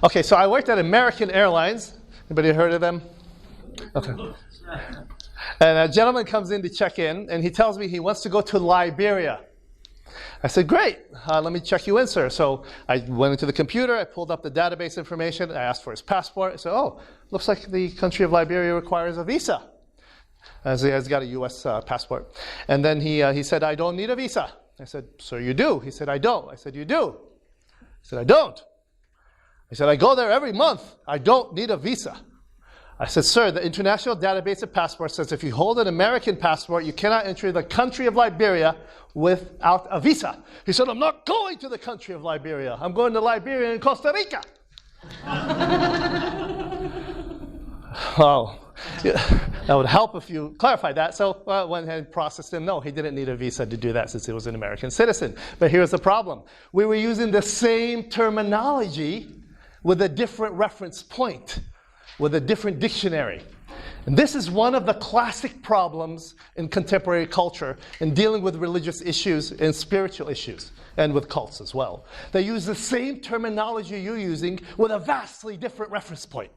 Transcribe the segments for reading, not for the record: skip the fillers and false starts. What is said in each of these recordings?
Okay, so I worked at American Airlines. Anybody heard of them? Okay. And a gentleman comes in to check in, and he tells me he wants to go to Liberia. I said, great, let me check you in, sir. So I went into the computer, I pulled up the database information, I asked for his passport. I said, oh, looks like the country of Liberia requires a visa. As he has got a U.S. passport. And then he said, I don't need a visa. I said, sir, you do. He said, I don't. I said, you do. He said, I don't. He said, I go there every month. I don't need a visa. I said, sir, the International Database of Passports says if you hold an American passport, you cannot enter the country of Liberia without a visa. He said, I'm not going to the country of Liberia. I'm going to Liberia and Costa Rica. Oh, yeah, that would help if you clarify that. So I went ahead and processed him. No, he didn't need a visa to do that since he was an American citizen. But here's the problem. We were using the same terminology with a different reference point, with a different dictionary. And this is one of the classic problems in contemporary culture in dealing with religious issues and spiritual issues, and with cults as well. They use the same terminology you're using with a vastly different reference point.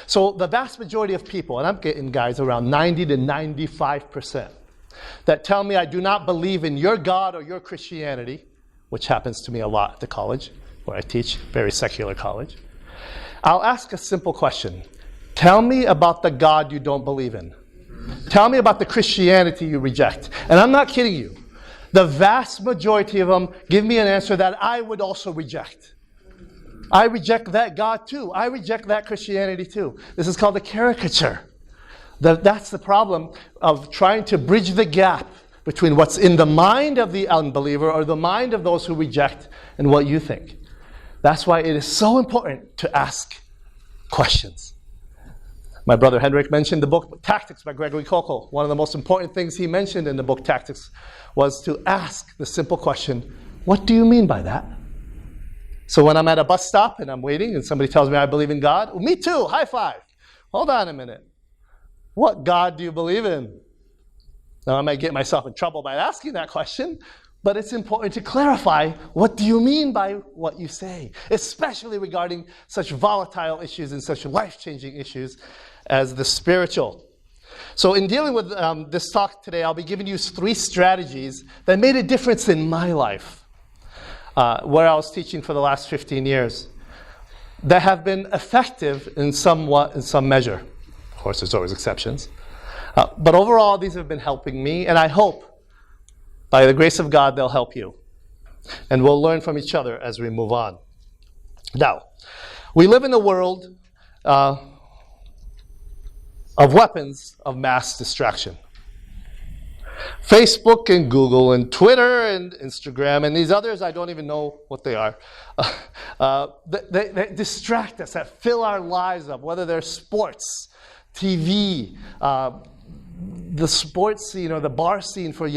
So the vast majority of people, and I'm getting guys around 90 to 95%, that tell me I do not believe in your God or your Christianity, which happens to me a lot at the college where I teach, very secular college. I'll ask a simple question. Tell me about the God you don't believe in. Tell me about the Christianity you reject. And I'm not kidding you. The vast majority of them give me an answer that I would also reject. I reject that God too. I reject that Christianity too. This is called a caricature. That's the problem of trying to bridge the gap between what's in the mind of the unbeliever or the mind of those who reject and what you think. That's why it is so important to ask questions. My brother Henrik mentioned the book Tactics by Gregory Koukl. One of the most important things he mentioned in the book Tactics was to ask the simple question, what do you mean by that? So when I'm at a bus stop and I'm waiting and somebody tells me I believe in God, well, me too, high five. Hold on a minute. What God do you believe in? Now I might get myself in trouble by asking that question, but it's important to clarify what do you mean by what you say, especially regarding such volatile issues and such life-changing issues as the spiritual. So in dealing with this talk today, I'll be giving you 3 strategies that made a difference in my life. Where I was teaching for the last 15 years, that have been effective in some measure. Of course, there's always exceptions. But overall, these have been helping me, and I hope, by the grace of God, they'll help you. And we'll learn from each other as we move on. Now, we live in a world of weapons of mass distraction. Facebook and Google and Twitter and Instagram and these others, I don't even know what they are. They distract us, that fill our lives up, whether they're sports, TV, the sports scene or the bar scene for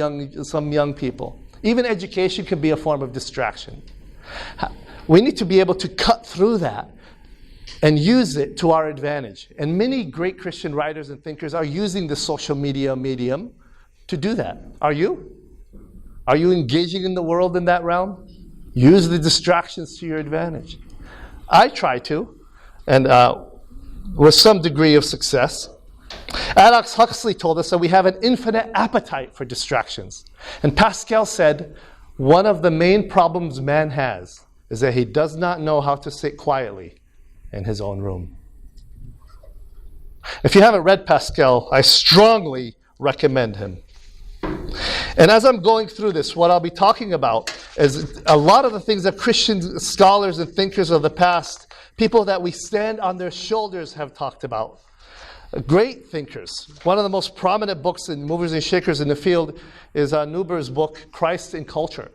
some young people. Even education can be a form of distraction. We need to be able to cut through that and use it to our advantage. And many great Christian writers and thinkers are using the social media medium to do that. Are you? Are you engaging in the world in that realm? Use the distractions to your advantage. I try to, and with some degree of success. Aldous Huxley told us that we have an infinite appetite for distractions. And Pascal said, one of the main problems man has is that he does not know how to sit quietly in his own room. If you haven't read Pascal, I strongly recommend him. And as I'm going through this, what I'll be talking about is a lot of the things that Christian scholars and thinkers of the past, people that we stand on their shoulders, have talked about. Great thinkers. One of the most prominent books in movers and shakers in the field is Neuber's book, Christ in Culture.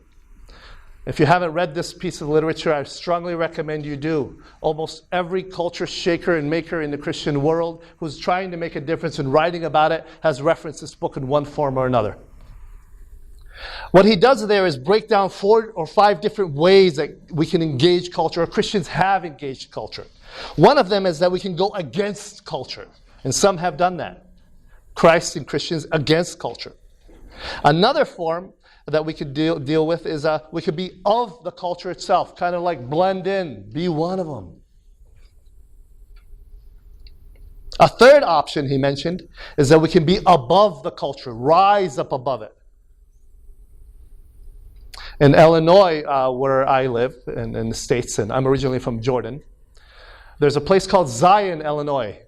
If you haven't read this piece of literature, I strongly recommend you do. Almost every culture shaker and maker in the Christian world who's trying to make a difference and writing about it has referenced this book in one form or another. What he does there is break down 4 or 5 different ways that we can engage culture, or Christians have engaged culture. One of them is that we can go against culture, and some have done that. Christ and Christians against culture. Another form that we could deal with is we could be of the culture itself, kind of like blend in, be one of them. A third option he mentioned is that we can be above the culture, rise up above it. In Illinois, where I live, in the States, and I'm originally from Jordan, there's a place called Zion, Illinois,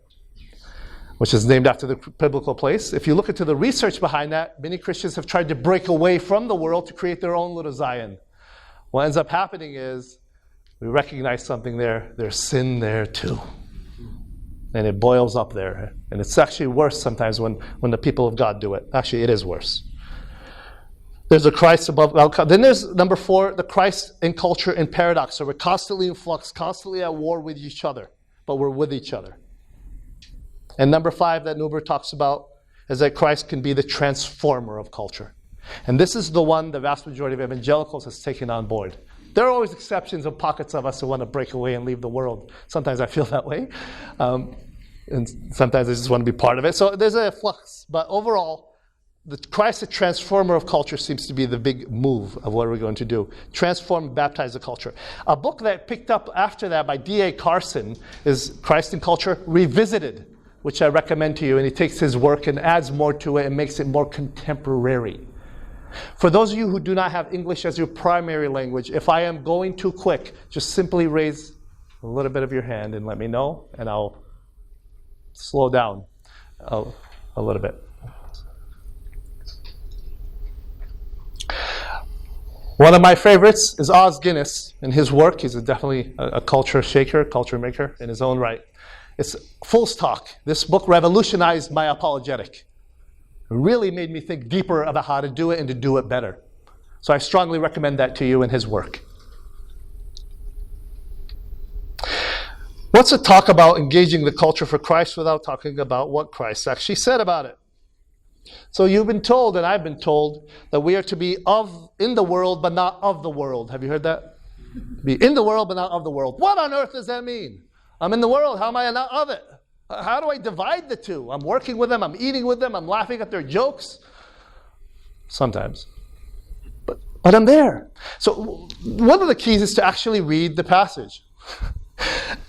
which is named after the biblical place. If you look into the research behind that, many Christians have tried to break away from the world to create their own little Zion. What ends up happening is we recognize something there. There's sin there too. And it boils up there. And it's actually worse sometimes when the people of God do it. Actually, it is worse. There's a Christ above. Then there's number 4, the Christ in culture and paradox. So we're constantly in flux, constantly at war with each other, but we're with each other. And number 5 that Nuber talks about is that Christ can be the transformer of culture. And this is the one the vast majority of evangelicals has taken on board. There are always exceptions of pockets of us who want to break away and leave the world. Sometimes I feel that way. And sometimes I just want to be part of it. So there's a flux. But overall, the Christ, the transformer of culture, seems to be the big move of what we're going to do. Transform, baptize the culture. A book that picked up after that by D.A. Carson is Christ in Culture Revisited, which I recommend to you. And he takes his work and adds more to it and makes it more contemporary. For those of you who do not have English as your primary language, if I am going too quick, just simply raise a little bit of your hand and let me know, and I'll slow down a little bit. One of my favorites is Os Guinness and his work. He's definitely a culture shaker, culture maker in his own right. It's full stock. This book revolutionized my apologetic. It really made me think deeper about how to do it and to do it better. So I strongly recommend that to you in his work. What's a talk about engaging the culture for Christ without talking about what Christ actually said about it? So you've been told, and I've been told, that we are to be in the world, but not of the world. Have you heard that? Be in the world, but not of the world. What on earth does that mean? I'm in the world. How am I not of it? How do I divide the two? I'm working with them. I'm eating with them. I'm laughing at their jokes. Sometimes. But I'm there. So one of the keys is to actually read the passage.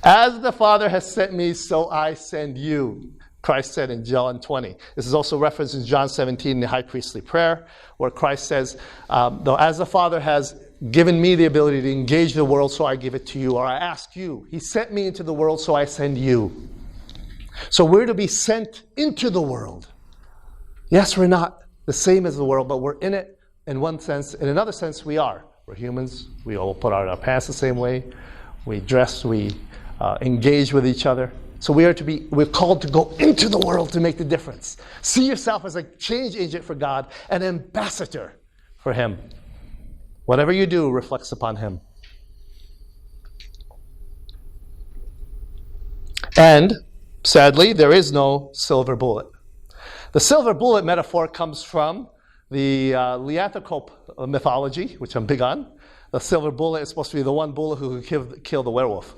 As the Father has sent me, so I send you. Christ said in John 20. This is also referenced in John 17 in the high priestly prayer, where Christ says, though as the Father has given me the ability to engage the world, so I give it to you, or I ask you. He sent me into the world, so I send you. So we're to be sent into the world. Yes, we're not the same as the world, but we're in it in one sense. In another sense, we are. We're humans. We all put on our pants the same way. We dress, we engage with each other. So we're called to go into the world to make the difference. See yourself as a change agent for God, an ambassador for Him. Whatever you do reflects upon Him. And, sadly, there is no silver bullet. The silver bullet metaphor comes from the Leanthrope mythology, which I'm big on. The silver bullet is supposed to be the one bullet who can kill the werewolf.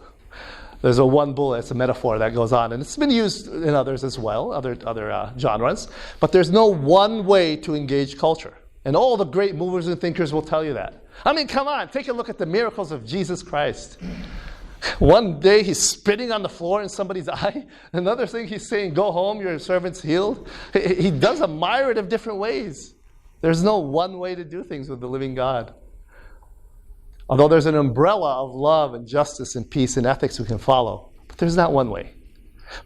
There's a one bullet, it's a metaphor that goes on. And it's been used in others as well, other genres. But there's no one way to engage culture. And all the great movers and thinkers will tell you that. I mean, come on, take a look at the miracles of Jesus Christ. One day he's spitting on the floor in somebody's eye. Another thing he's saying, go home, your servant's healed. He does a myriad of different ways. There's no one way to do things with the living God. Although there's an umbrella of love and justice and peace and ethics we can follow. But there's not one way.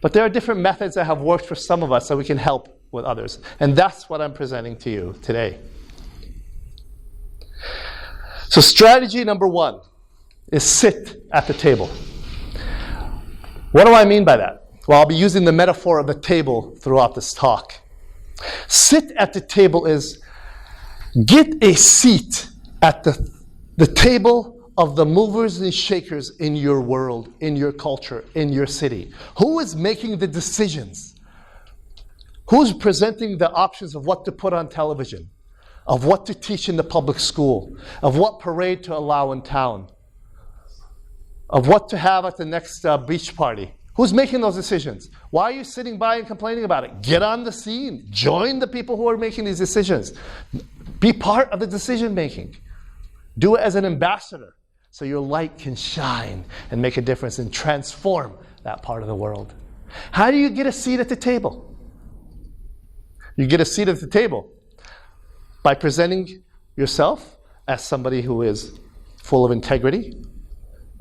But there are different methods that have worked for some of us so we can help with others. And that's what I'm presenting to you today. So strategy number 1 is sit at the table. What do I mean by that? Well, I'll be using the metaphor of the table throughout this talk. Sit at the table is get a seat at the table of the movers and shakers in your world, in your culture, in your city. Who is making the decisions? Who's presenting the options of what to put on television, of what to teach in the public school, of what parade to allow in town, of what to have at the next beach party? Who's making those decisions? Why are you sitting by and complaining about it? Get on the scene. Join the people who are making these decisions. Be part of the decision making. Do it as an ambassador so your light can shine and make a difference and transform that part of the world. How do you get a seat at the table? You get a seat at the table by presenting yourself as somebody who is full of integrity.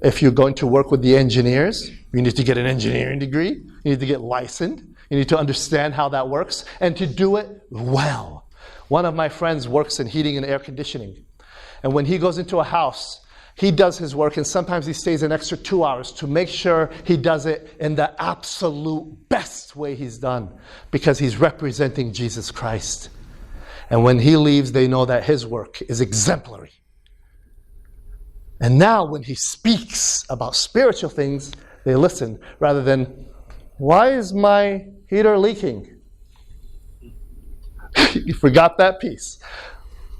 If you're going to work with the engineers, you need to get an engineering degree. You need to get licensed. You need to understand how that works and to do it well. One of my friends works in heating and air conditioning. And when he goes into a house, he does his work, and sometimes he stays an extra 2 hours to make sure he does it in the absolute best way he's done, because he's representing Jesus Christ. And when he leaves, they know that his work is exemplary. And now when he speaks about spiritual things, they listen rather than, why is my heater leaking? You forgot that piece.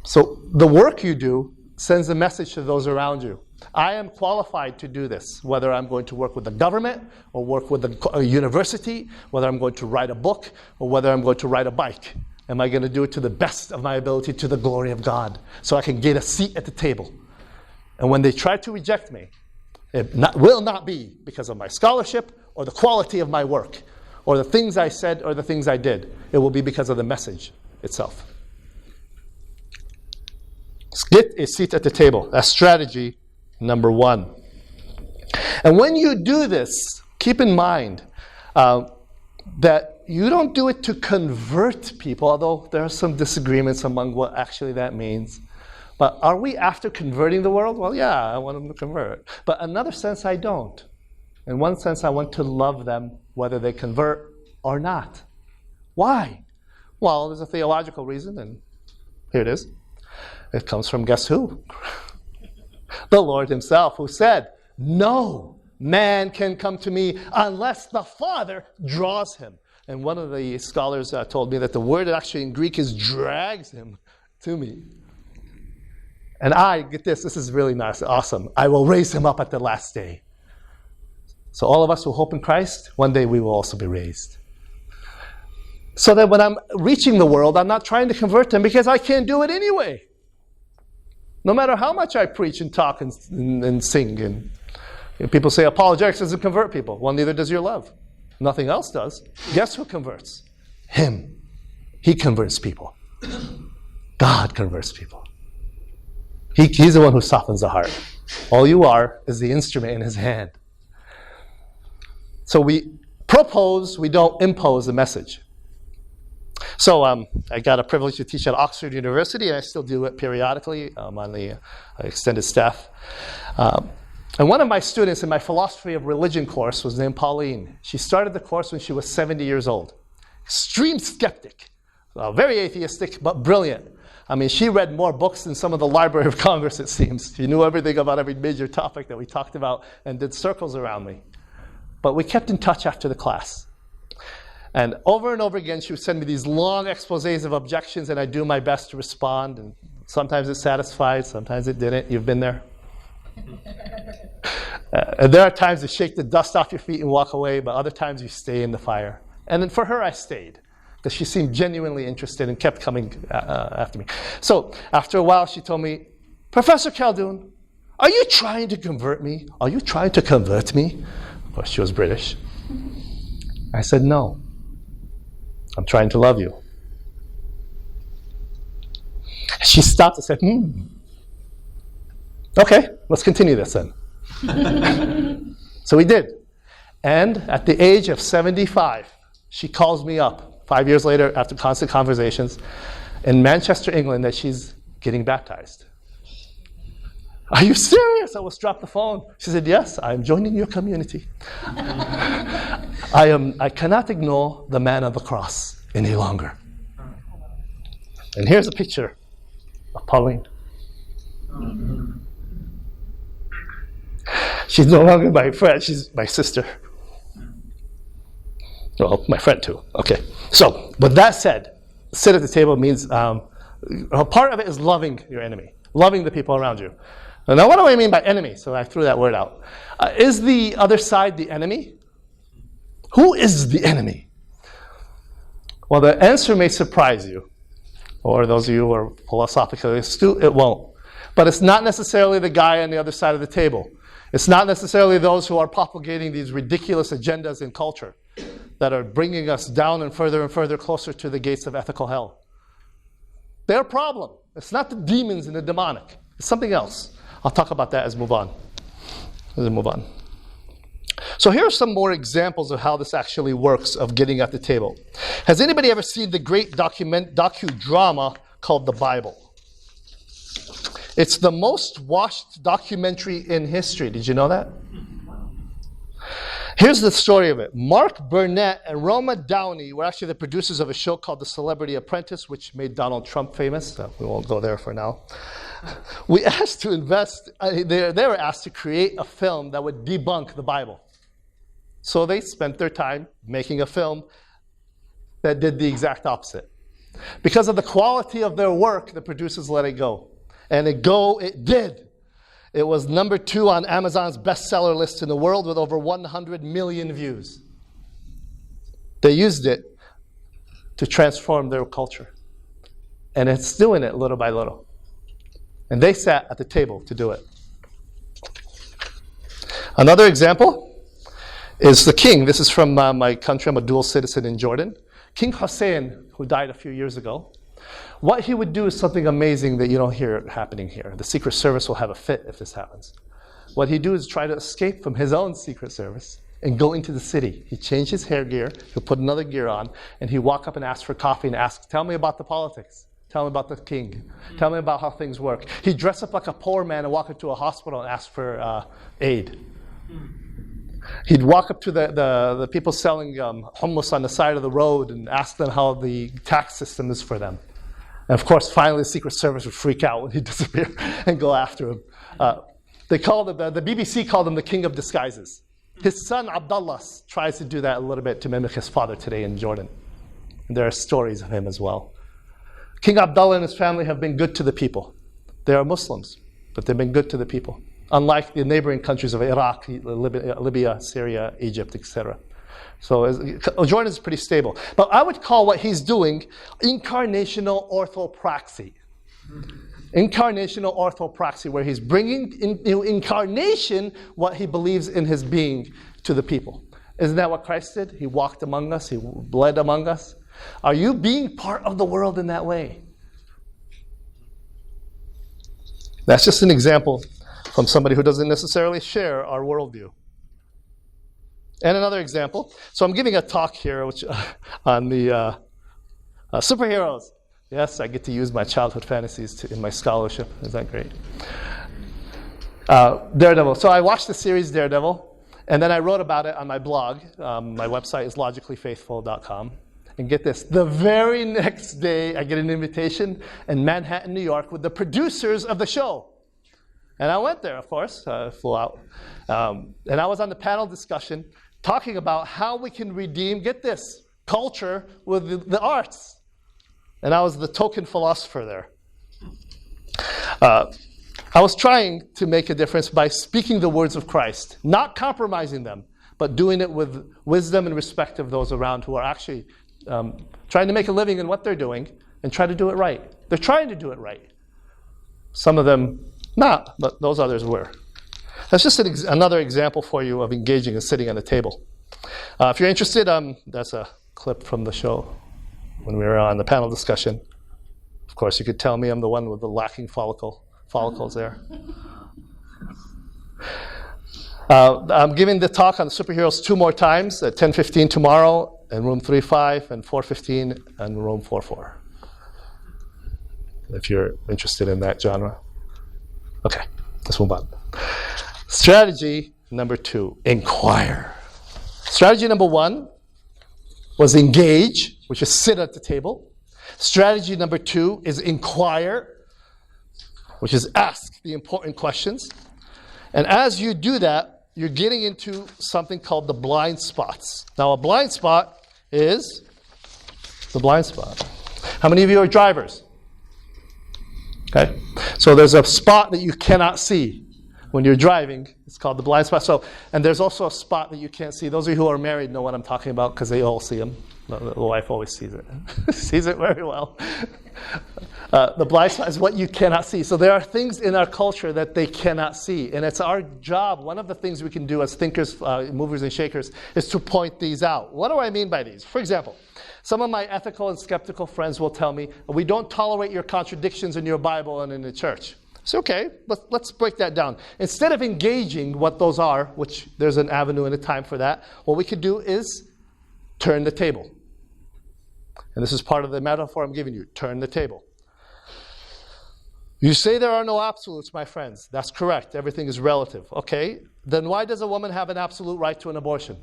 So the work you do sends a message to those around you. I am qualified to do this, whether I'm going to work with the government or work with a university, whether I'm going to write a book or whether I'm going to ride a bike. Am I going to do it to the best of my ability, to the glory of God, so I can get a seat at the table? And when they try to reject me, it will not be because of my scholarship or the quality of my work or the things I said or the things I did. It will be because of the message itself. Get a seat at the table. That's strategy number 1. And when you do this, keep in mind that you don't do it to convert people, although there are some disagreements among what actually that means. But are we after converting the world? Well, yeah, I want them to convert. But in another sense, I don't. In one sense, I want to love them whether they convert or not. Why? Well, there's a theological reason, and here it is. It comes from guess who? The Lord himself, who said, no man can come to me unless the Father draws him. And one of the scholars told me that the word actually in Greek is drags him to me. And get this is really nice, awesome. I will raise him up at the last day. So all of us who hope in Christ, one day we will also be raised. So that when I'm reaching the world, I'm not trying to convert them because I can't do it anyway. No matter how much I preach and talk and sing. And people say apologetics doesn't convert people. Well, neither does your love. Nothing else does. Guess who converts? Him. He converts people. God converts people. He's the one who softens the heart. All you are is the instrument in his hand. So we propose, we don't impose the message. So I got a privilege to teach at Oxford University, and I still do it periodically. I'm on the extended staff. And one of my students in my philosophy of religion course was named Pauline. She started the course when she was 70 years old. Extreme skeptic, very atheistic, but brilliant. I mean, she read more books than some of the Library of Congress, it seems. She knew everything about every major topic that we talked about and did circles around me. But we kept in touch after the class. And over again, she would send me these long exposés of objections, and I'd do my best to respond. And sometimes it satisfied, sometimes it didn't. You've been there. And there are times to shake the dust off your feet and walk away, but other times you stay in the fire. And then for her, I stayed, because she seemed genuinely interested and kept coming after me. So after a while, she told me, Professor Khaldoun, are you trying to convert me? Are you trying to convert me? Of course, she was British. I said, no. I'm trying to love you. She stopped and said, okay, let's continue this then. So we did. And at the age of 75, she calls me up 5 years later after constant conversations in Manchester, England, that she's getting baptized. Are you serious? I almost dropped the phone. She said, yes, I'm joining your community. I cannot ignore the man of the cross any longer. And here's a picture of Pauline. She's no longer my friend, she's my sister. Well, my friend too. Okay. So, with that said, sit at the table means part of it is loving your enemy, loving the people around you. Now, what do I mean by enemy? So I threw that word out. Is the other side the enemy? Who is the enemy? Well, the answer may surprise you, or those of you who are philosophically astute, it won't. But it's not necessarily the guy on the other side of the table. It's not necessarily those who are propagating these ridiculous agendas in culture. that are bringing us down and further closer to the gates of ethical hell. Their problem. It's not the demons and the demonic. It's something else. I'll talk about that as we move on. So here are some more examples of how this actually works of getting at the table. Has anybody ever seen the great docudrama called The Bible? It's the most watched documentary in history. Did you know that? Here's the story of it. Mark Burnett and Roma Downey were actually the producers of a show called The Celebrity Apprentice, which made Donald Trump famous. So we won't go there for now. We asked to invest, they were asked to create a film that would debunk the Bible. So they spent their time making a film that did the exact opposite. Because of the quality of their work, the producers let it go. And it did. It was number 2 on Amazon's bestseller list in the world with over 100 million views. They used it to transform their culture. And it's doing it little by little. And they sat at the table to do it. Another example is the king. This is from my country. I'm a dual citizen in Jordan. King Hussein, who died a few years ago, what he would do is something amazing that you don't hear happening here. The Secret Service will have a fit if this happens. What he'd do is try to escape from his own Secret Service and go into the city. He'd change his hair gear, he'd put another gear on, and he'd walk up and ask for coffee and ask, tell me about the politics. Tell me about the king. Tell me about how things work. He'd dress up like a poor man and walk into a hospital and ask for aid. He'd walk up to the people selling hummus on the side of the road and ask them how the tax system is for them. And of course, finally, the Secret Service would freak out when he'd disappear and go after him. The BBC called him the king of disguises. His son, Abdullah, tries to do that a little bit to mimic his father today in Jordan. And there are stories of him as well. King Abdullah and his family have been good to the people. They are Muslims, but they've been good to the people. Unlike the neighboring countries of Iraq, Libya, Syria, Egypt, etc. So Jordan is pretty stable. But I would call what he's doing incarnational orthopraxy. Incarnational orthopraxy, where he's bringing in incarnation what he believes in his being to the people. Isn't that what Christ did? He walked among us. He bled among us. Are you being part of the world in that way? That's just an example from somebody who doesn't necessarily share our worldview. And another example. So I'm giving a talk here on the superheroes. Yes, I get to use my childhood fantasies in my scholarship. Is that great? Daredevil. So I watched the series Daredevil, and then I wrote about it on my blog. My website is logicallyfaithful.com. And get this, the very next day I get an invitation in Manhattan, New York with the producers of the show. And I went there, of course, flew out. And I was on the panel discussion talking about how we can redeem, get this, culture with the arts. And I was the token philosopher there. I was trying to make a difference by speaking the words of Christ, not compromising them, but doing it with wisdom and respect of those around who are actually trying to make a living in what they're doing and try to do it right. They're trying to do it right. Some of them not, but those others were. That's just another example for you of engaging and sitting at a table. If you're interested, that's a clip from the show when we were on the panel discussion. Of course, you could tell me I'm the one with the lacking follicles there. I'm giving the talk on the superheroes 2 more times at 10:15 tomorrow in room 3-5 and 4:15 in room 4-4. If you're interested in that genre. Okay, let's move on. Strategy number 2, inquire. Strategy number 1 was engage, which is sit at the table. Strategy number 2 is inquire, which is ask the important questions. And as you do that, you're getting into something called the blind spots. Now, a blind spot is the blind spot. How many of you are drivers? Okay. So there's a spot that you cannot see. when you're driving. It's called the blind spot. So, and there's also a spot that you can't see. Those of you who are married know what I'm talking about because they all see them. The wife always sees it. Sees it very well. The blind spot is what you cannot see. So there are things in our culture that they cannot see. And it's our job, one of the things we can do as thinkers, movers and shakers, is to point these out. What do I mean by these? For example, some of my ethical and skeptical friends will tell me, we don't tolerate your contradictions in your Bible and in the church. So, okay, let's break that down. Instead of engaging what those are, which there's an avenue and a time for that, what we could do is turn the table. And this is part of the metaphor I'm giving you. Turn the table. You say there are no absolutes, my friends. That's correct. Everything is relative. Okay, then why does a woman have an absolute right to an abortion?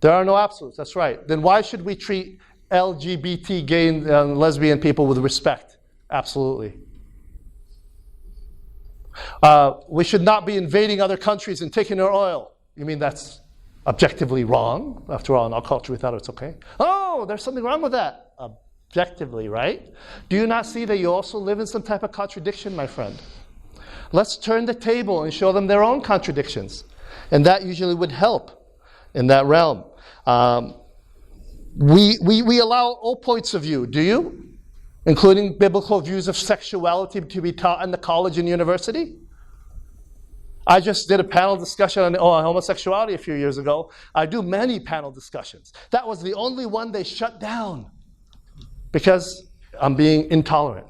There are no absolutes. That's right. Then why should we treat LGBT, gay, and lesbian people with respect? Absolutely. We should not be invading other countries and taking their oil. You mean that's objectively wrong? After all, in our culture, we thought it's okay. Oh, there's something wrong with that. Objectively, right? Do you not see that you also live in some type of contradiction, my friend? Let's turn the table and show them their own contradictions. And that usually would help in that realm. We allow all points of view, do you? Including biblical views of sexuality to be taught in the college and university? I just did a panel discussion on homosexuality a few years ago. I do many panel discussions. That was the only one they shut down because I'm being intolerant.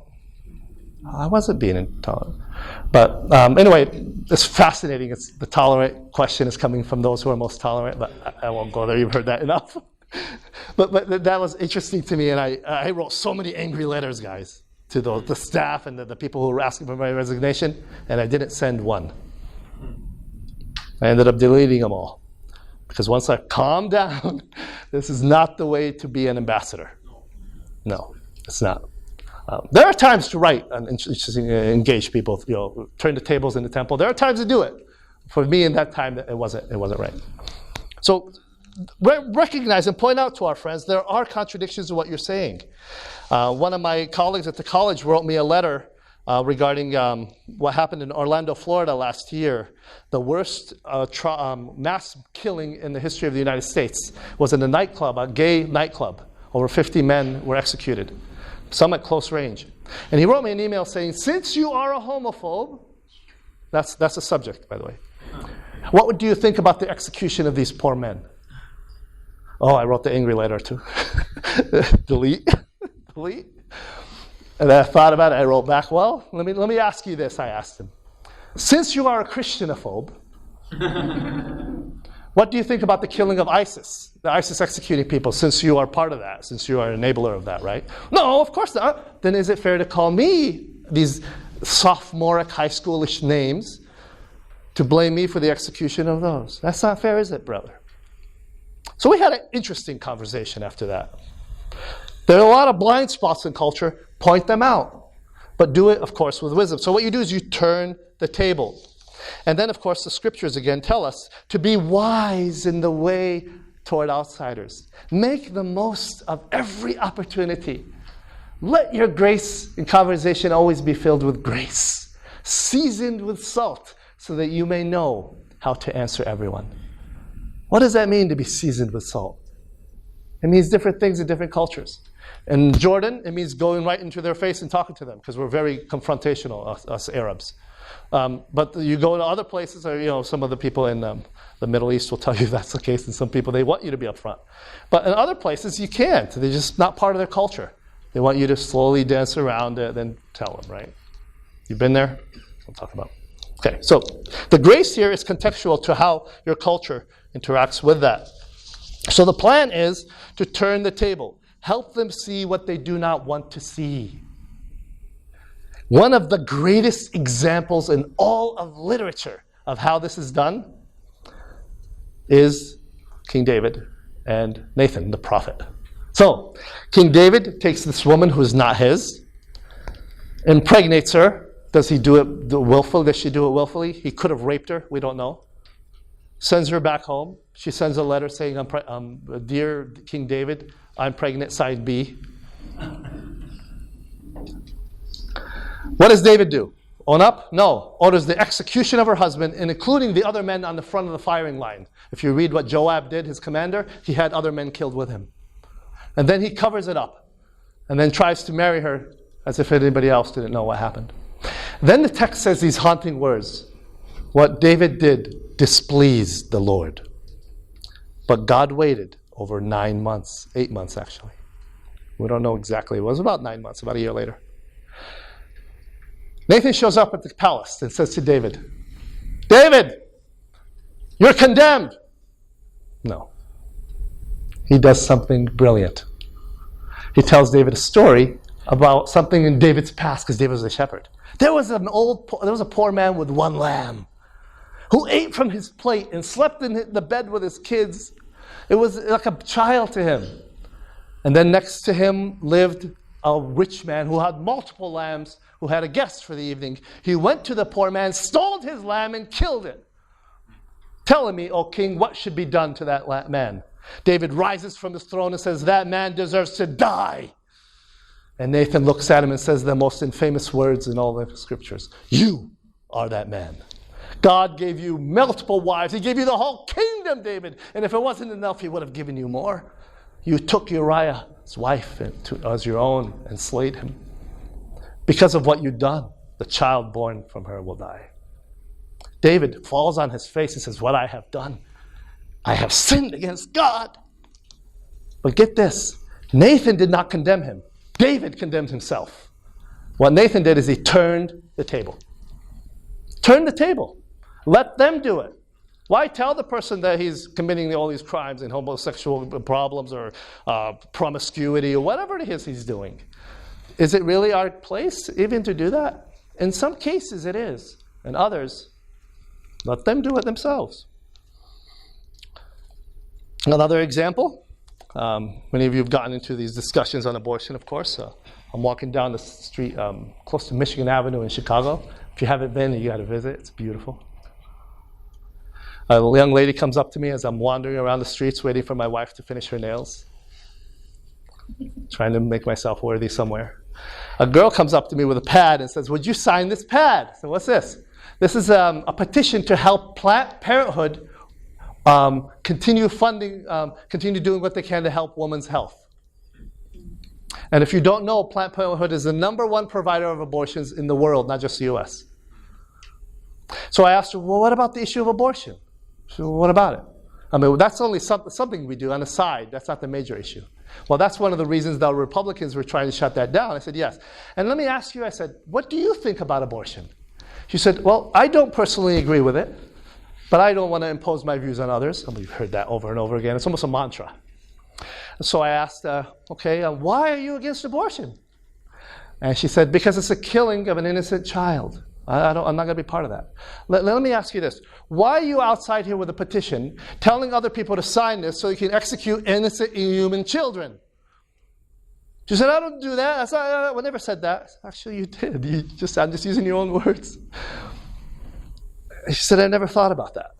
I wasn't being intolerant. But anyway, it's fascinating. The tolerant question is coming from those who are most tolerant, but I won't go there. You've heard that enough. But that was interesting to me, and I wrote so many angry letters, guys, to the staff and the people who were asking for my resignation, and I didn't send one. I ended up deleting them all. Because once I calmed down, this is not the way to be an ambassador. No, it's not. There are times to write and engage people, turn the tables in the temple. There are times to do it. For me, in that time, it wasn't right. So recognize and point out to our friends there are contradictions in what you're saying. One of my colleagues at the college wrote me a letter regarding what happened in Orlando, Florida last year. The worst mass killing in the history of the United States was in a nightclub, a gay nightclub. Over 50 men were executed, some at close range. And he wrote me an email saying, since you are a homophobe, that's a subject, by the way, what do you think about the execution of these poor men? Oh, I wrote the angry letter too. Delete. And I thought about it. I wrote back, well, let me ask you this, I asked him. Since you are a Christianophobe, what do you think about the killing of ISIS? The ISIS executing people, since you are part of that, since you are an enabler of that, right? No, of course not. Then is it fair to call me these sophomoric, high schoolish names to blame me for the execution of those? That's not fair, is it, brother? So we had an interesting conversation after that. There are a lot of blind spots in culture. Point them out. But do it, of course, with wisdom. So what you do is you turn the table. And then, of course, the scriptures again tell us to be wise in the way toward outsiders. Make the most of every opportunity. Let your grace in conversation always be filled with grace, seasoned with salt, so that you may know how to answer everyone. What does that mean to be seasoned with salt? It means different things in different cultures. In Jordan, it means going right into their face and talking to them, because we're very confrontational, us Arabs. But you go to other places, or some of the people in the Middle East will tell you that's the case, and some people, they want you to be upfront. But in other places, you can't. They're just not part of their culture. They want you to slowly dance around it, then tell them, right? You've been there? We'll talk about it. Okay, so the grace here is contextual to how your culture interacts with that. So the plan is to turn the table. Help them see what they do not want to see. One of the greatest examples in all of literature of how this is done is King David and Nathan, the prophet. So, King David takes this woman who is not his, impregnates her. Does he do it willfully? Does she do it willfully? He could have raped her. We don't know. Sends her back home. She sends a letter saying, Dear King David, I'm pregnant, side B. What does David do? Own up? No. Orders the execution of her husband, and including the other men on the front of the firing line. If you read what Joab did, his commander, he had other men killed with him. And then he covers it up, and then tries to marry her as if anybody else didn't know what happened. Then the text says these haunting words. What David did displeased the Lord. But God waited over 9 months, 8 months actually. We don't know exactly. It was about 9 months, about a year later. Nathan shows up at the palace and says to David, David, you're condemned. No. He does something brilliant. He tells David a story about something in David's past, because David was a shepherd. There was a poor man with one lamb who ate from his plate and slept in the bed with his kids. It was like a child to him. And then next to him lived a rich man who had multiple lambs, who had a guest for the evening. He went to the poor man, stole his lamb, and killed it. Tell me, O king, what should be done to that man? David rises from his throne and says, that man deserves to die. And Nathan looks at him and says the most infamous words in all the scriptures. You are that man. God gave you multiple wives. He gave you the whole kingdom, David. And if it wasn't enough, he would have given you more. You took Uriah's wife as your own and slayed him. Because of what you've done, the child born from her will die. David falls on his face and says, what I have done, I have sinned against God. But get this, Nathan did not condemn him. David condemned himself. What Nathan did is he turned the table. Turn the table. Let them do it. Why tell the person that he's committing all these crimes and homosexual problems or promiscuity or whatever it is he's doing? Is it really our place even to do that? In some cases it is. In others, let them do it themselves. Another example. Many of you have gotten into these discussions on abortion, of course. I'm walking down the street close to Michigan Avenue in Chicago. If you haven't been, you got to visit. It's beautiful. A young lady comes up to me as I'm wandering around the streets waiting for my wife to finish her nails. Trying to make myself worthy somewhere. A girl comes up to me with a pad and says, would you sign this pad? So what's this? This is a petition to help Planned Parenthood continue doing what they can to help women's health. And if you don't know, Planned Parenthood is the #1 provider of abortions in the world, not just the U.S. So I asked her, well, what about the issue of abortion? So what about it? I mean, that's only something we do on the side. That's not the major issue. Well, that's one of the reasons the Republicans were trying to shut that down. I said, yes. And let me ask you, I said, what do you think about abortion? She said, well, I don't personally agree with it, but I don't want to impose my views on others. And we've heard that over and over again. It's almost a mantra. So I asked, why are you against abortion? And she said, because it's a killing of an innocent child. I'm not going to be part of that. Let me ask you this. Why are you outside here with a petition telling other people to sign this so you can execute innocent, inhuman children? She said, I don't do that. I never said that. Actually, you did. I'm just using your own words. She said, I never thought about that.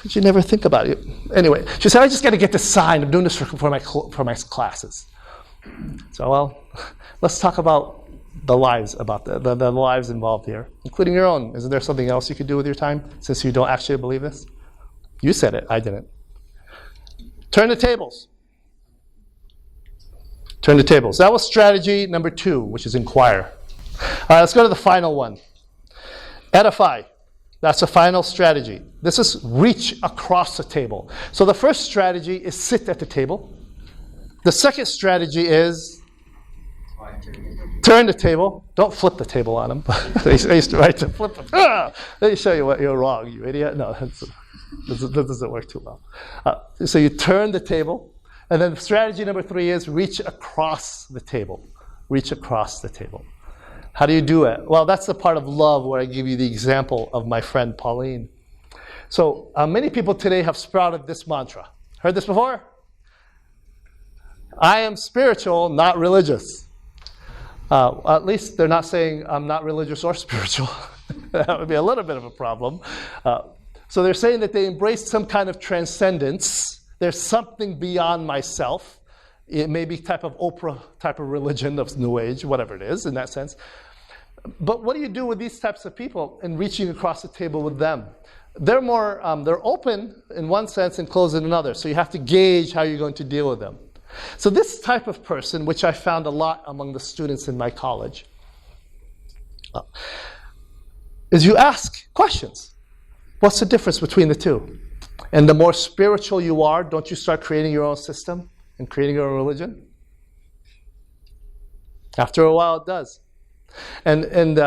You never think about it. Anyway, she said, I just got to get this signed. I'm doing this for my classes. So, well, let's talk about the lives the lives involved here, including your own. Isn't there something else you could do with your time since you don't actually believe this? You said it. I didn't. Turn the tables. Turn the tables. That was strategy number 2, which is inquire. All right, let's go to the final one. Edify. That's the final strategy. This is reach across the table. So the first strategy is sit at the table. The second strategy is turn the table. Don't flip the table on them. I used to write to flip them. Let me show you what you're wrong, you idiot. No, that doesn't work too well. So you turn the table. And then strategy number 3 is reach across the table. Reach across the table. How do you do it? Well, that's the part of love where I give you the example of my friend Pauline. So many people today have sprouted this mantra. Heard this before? I am spiritual, not religious. At least they're not saying I'm not religious or spiritual. That would be a little bit of a problem. So they're saying that they embrace some kind of transcendence. There's something beyond myself. It may be type of Oprah type of religion of New Age, whatever it is in that sense. But what do you do with these types of people in reaching across the table with them? They're more, they're open in one sense and closed in another. So you have to gauge how you're going to deal with them. So this type of person, which I found a lot among the students in my college, is you ask questions. What's the difference between the two? And the more spiritual you are, don't you start creating your own system and creating your own religion? After a while, it does. And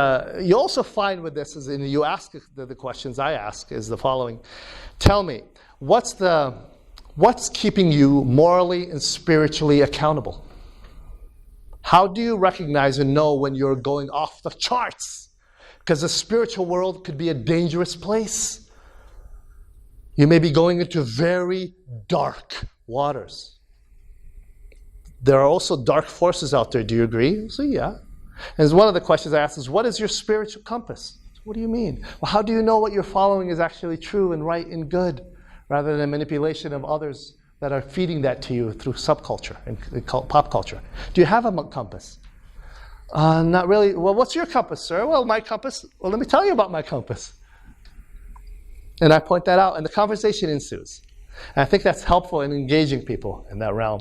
you also find with this, is you ask the questions I ask, is the following. Tell me, what's keeping you morally and spiritually accountable? How do you recognize and know when you're going off the charts? Because the spiritual world could be a dangerous place. You may be going into very dark waters. There are also dark forces out there. Do you agree? So yeah. And one of the questions I ask is, what is your spiritual compass? What do you mean? Well, how do you know what you're following is actually true and right and good, rather than manipulation of others that are feeding that to you through subculture and pop culture? Do you have a compass? Not really. Well, what's your compass, sir? Well, my compass. Well, let me tell you about my compass. And I point that out, and the conversation ensues. And I think that's helpful in engaging people in that realm.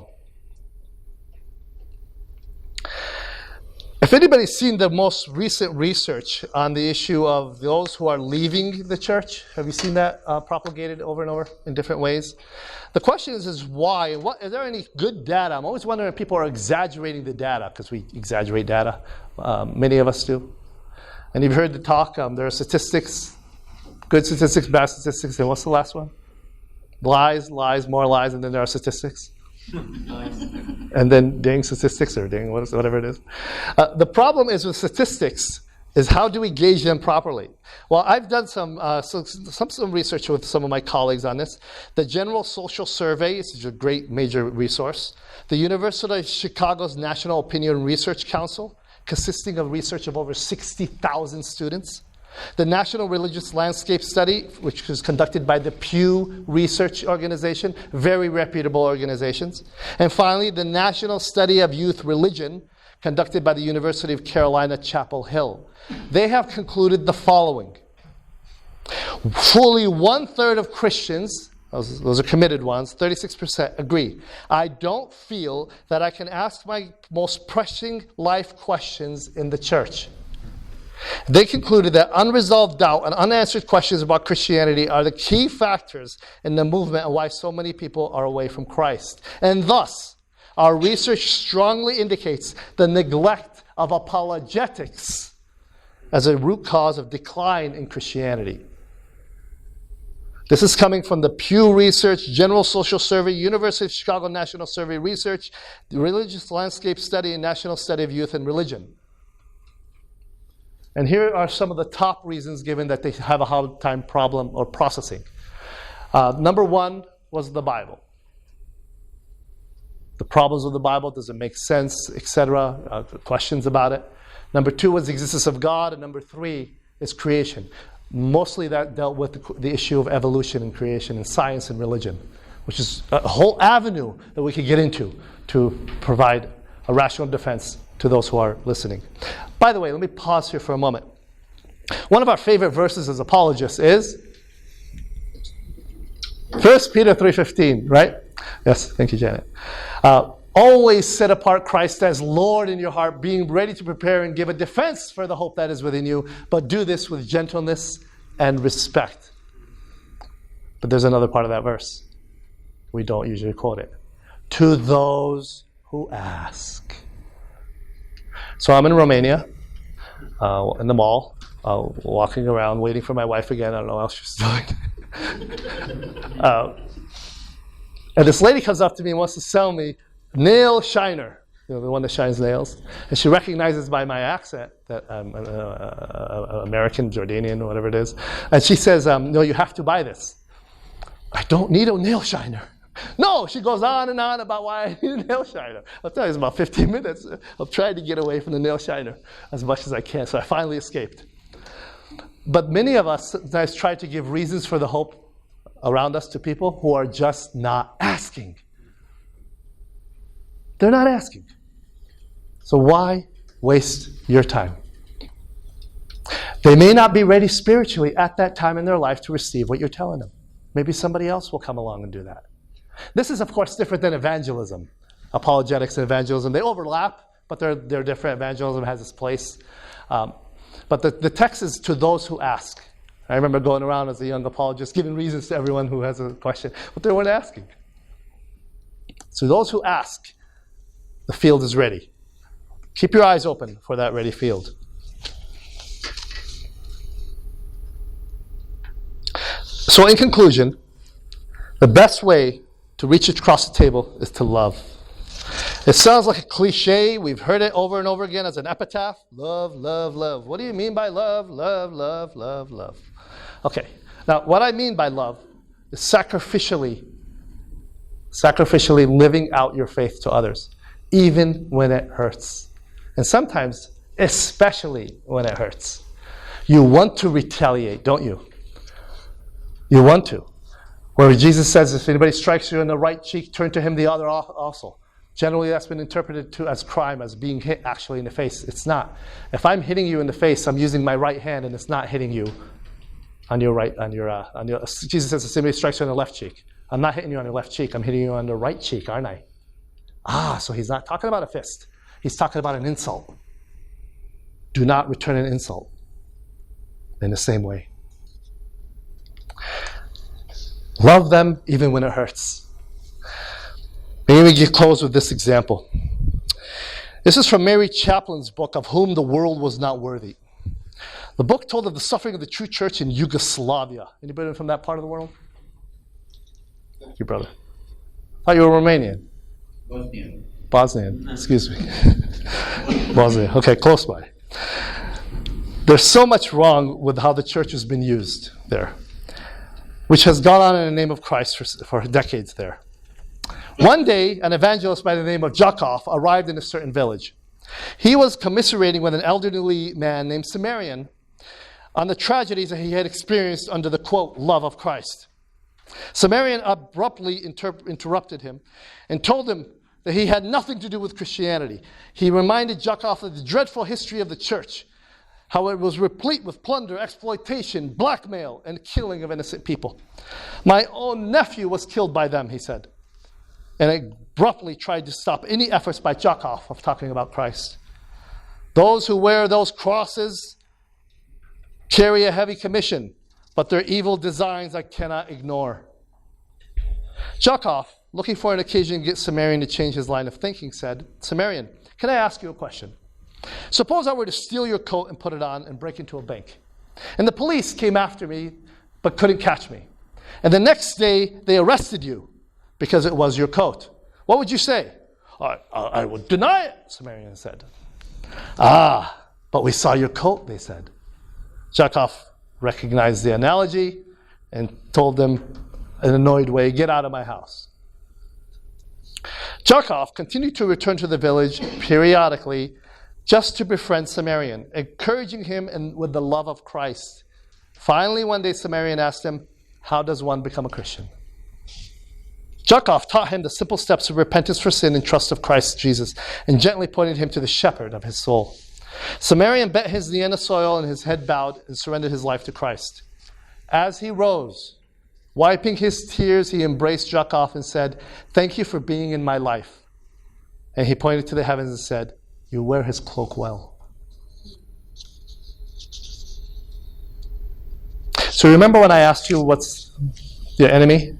If anybody's seen the most recent research on the issue of those who are leaving the church, have you seen that propagated over and over in different ways? The question is why? Is there any good data? I'm always wondering if people are exaggerating the data, because we exaggerate data. Many of us do. And you've heard the talk. There are statistics, good statistics, bad statistics, and what's the last one? Lies, more lies, and then there are statistics. And then ding statistics, or ding whatever it is. The problem is with statistics is how do we gauge them properly? Well, I've done some research with some of my colleagues on this. The General Social Survey is a great major resource. The University of Chicago's National Opinion Research Council, consisting of research of over 60,000 students. The National Religious Landscape Study, which was conducted by the Pew Research organization, very reputable organizations. And finally, the National Study of Youth Religion, conducted by the University of Carolina, Chapel Hill. They have concluded the following. Fully 1/3 of Christians, those are committed ones, 36% agree. I don't feel that I can ask my most pressing life questions in the church. They concluded that unresolved doubt and unanswered questions about Christianity are the key factors in the movement and why so many people are away from Christ. And thus, our research strongly indicates the neglect of apologetics as a root cause of decline in Christianity. This is coming from the Pew Research, General Social Survey, University of Chicago National Survey Research, the Religious Landscape Study, and National Study of Youth and Religion. And here are some of the top reasons given that they have a hard time problem or processing. Number one was the Bible. The problems with the Bible, does it make sense, etc., questions about it. Number two was the existence of God, and number three is creation. Mostly that dealt with the issue of evolution and creation and science and religion, which is a whole avenue that we could get into to provide a rational defense to those who are listening. By the way, let me pause here for a moment. One of our favorite verses as apologists is 1 Peter 3:15, right? Yes, thank you, Janet. Always set apart Christ as Lord in your heart, being ready to prepare and give a defense for the hope that is within you, but do this with gentleness and respect. But there's another part of that verse. We don't usually quote it. To those who ask. So I'm in Romania, in the mall, walking around, waiting for my wife again. I don't know what else she's doing. And this lady comes up to me and wants to sell me nail shiner, the one that shines nails. And she recognizes by my accent that I'm American, Jordanian, whatever it is. And she says, no, you have to buy this. I don't need a nail shiner. No, she goes on and on about why I need a nail shiner. I'll tell you, it's about 15 minutes of trying to get away from the nail shiner as much as I can. So I finally escaped. But many of us sometimes try to give reasons for the hope around us to people who are just not asking. They're not asking. So why waste your time? They may not be ready spiritually at that time in their life to receive what you're telling them. Maybe somebody else will come along and do that. This is, of course, different than evangelism. Apologetics and evangelism, they overlap, but they're different. Evangelism has its place. But the text is to those who ask. I remember going around as a young apologist, giving reasons to everyone who has a question, but they weren't asking. So those who ask, the field is ready. Keep your eyes open for that ready field. So in conclusion, the best way to reach across the table is to love. It sounds like a cliche. We've heard it over and over again as an epitaph. Love, love, love. What do you mean by love? Love, love, love, love. Okay. Now, what I mean by love is sacrificially living out your faith to others, even when it hurts. And sometimes, especially when it hurts. You want to retaliate, don't you? You want to. Where Jesus says, if anybody strikes you in the right cheek, turn to him the other also. Generally, that's been interpreted as crime, as being hit actually in the face. It's not. If I'm hitting you in the face, I'm using my right hand, and it's not hitting you on your right. Jesus says, if somebody strikes you on the left cheek, I'm not hitting you on the left cheek. I'm hitting you on the right cheek, aren't I? So he's not talking about a fist. He's talking about an insult. Do not return an insult in the same way. Love them even when it hurts. Maybe we close with this example. This is from Mary Chaplin's book, Of Whom the World Was Not Worthy. The book told of the suffering of the true church in Yugoslavia. Anybody from that part of the world? Thank you, brother. I thought you were Romanian. Bosnian, excuse me. Bosnia, okay, close by. There's so much wrong with how the church has been used there, which has gone on in the name of Christ for decades there. One day, an evangelist by the name of Jakov arrived in a certain village. He was commiserating with an elderly man named Cimmerian on the tragedies that he had experienced under the, quote, love of Christ. Cimmerian abruptly interrupted him and told him that he had nothing to do with Christianity. He reminded Jakov of the dreadful history of the church, how it was replete with plunder, exploitation, blackmail, and killing of innocent people. My own nephew was killed by them, he said, and abruptly tried to stop any efforts by Jakov of talking about Christ. Those who wear those crosses carry a heavy commission, but their evil designs I cannot ignore. Jakov, looking for an occasion to get Cimmerian to change his line of thinking, said, Cimmerian, can I ask you a question? Suppose I were to steal your coat and put it on and break into a bank. And the police came after me, but couldn't catch me. And the next day, they arrested you because it was your coat. What would you say? I would deny it, Cimmerian said. But we saw your coat, they said. Jakov recognized the analogy and told them in an annoyed way, get out of my house. Jakov continued to return to the village periodically just to befriend Cimmerian, encouraging him with the love of Christ. Finally, one day, Cimmerian asked him, how does one become a Christian? Jakov taught him the simple steps of repentance for sin and trust of Christ Jesus, and gently pointed him to the shepherd of his soul. Cimmerian bent his knee in the soil, and his head bowed, and surrendered his life to Christ. As he rose, wiping his tears, he embraced Jakov and said, thank you for being in my life. And he pointed to the heavens and said, you wear his cloak well. So remember when I asked you what's the enemy?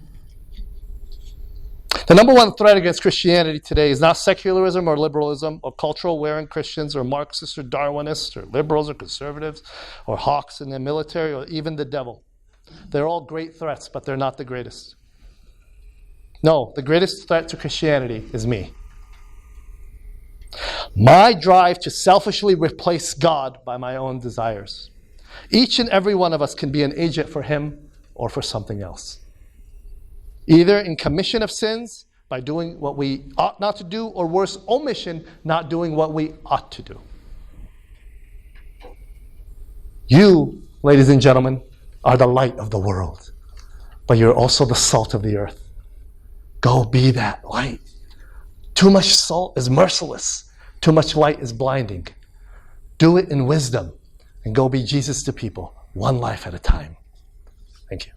The number one threat against Christianity today is not secularism or liberalism or cultural wearing Christians or Marxists or Darwinists or liberals or conservatives or hawks in the military or even the devil. They're all great threats, but they're not the greatest. No, the greatest threat to Christianity is me. My drive to selfishly replace God by my own desires. Each and every one of us can be an agent for him or for something else. Either in commission of sins, by doing what we ought not to do, or worse, omission, not doing what we ought to do. You, ladies and gentlemen, are the light of the world, but you're also the salt of the earth. Go be that light. Too much salt is merciless. Too much light is blinding. Do it in wisdom. and go be Jesus to people, one life at a time. Thank you.